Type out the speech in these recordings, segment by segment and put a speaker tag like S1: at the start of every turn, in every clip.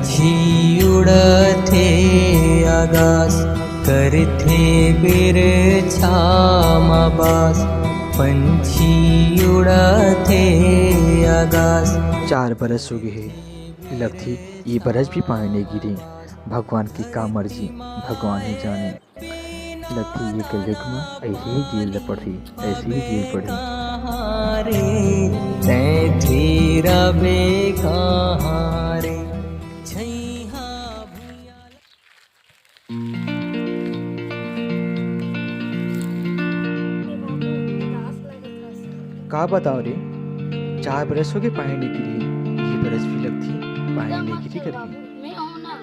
S1: पंछी उड़थे आकाश, करथे बिरछामा बास। पंछी उड़थे आकाश।
S2: 4 बरस हो गए लगती ये बरस भी पानी नहीं गिरी। भगवान की का मर्जी भगवान ही जाने। लगती ये कल ऐसे ही जेल पड़ी, ऐसे ही जेल पड़ी। का बताओ रे, 4 बरस हो गए पानी नहीं गिरी। ये बरस भी लगती पानी नहीं गिरी करके।
S3: मैं हूं ना,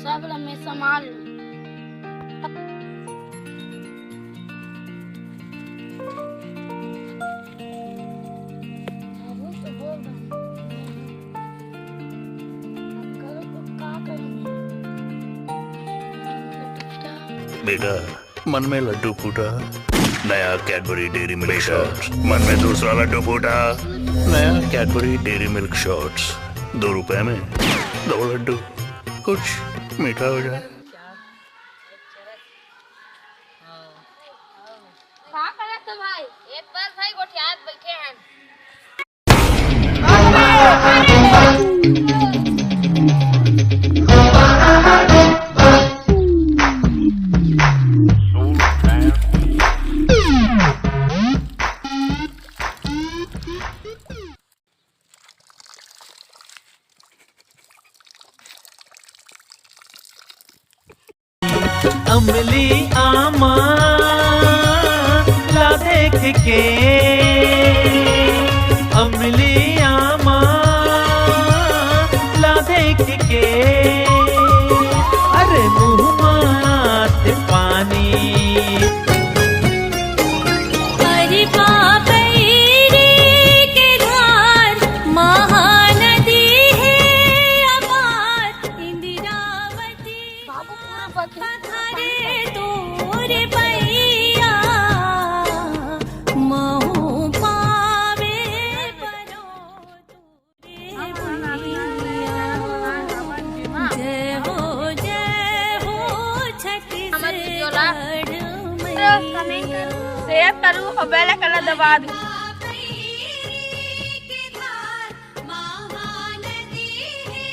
S3: सब मैं संभाल लूं।
S4: बेटा, मन में लड्डू फूटा, नया कैडबरी डेयरी मिल्क शॉट्स। मन में दूसरा लड्डू फूटा, नया कैडबरी डेयरी मिल्क शॉट्स। 2 रुपए में 2 लड्डू, कुछ मीठा हो जाए।
S3: का करे तो भाई, एक बार भाई गोठियात बैठे हैं।
S5: अमली आमा ला देख के, अमली आमा ला देख के, अरे मुँह मात पानी।
S3: शेयर करूँ और बेल आइकन दबा दूँ।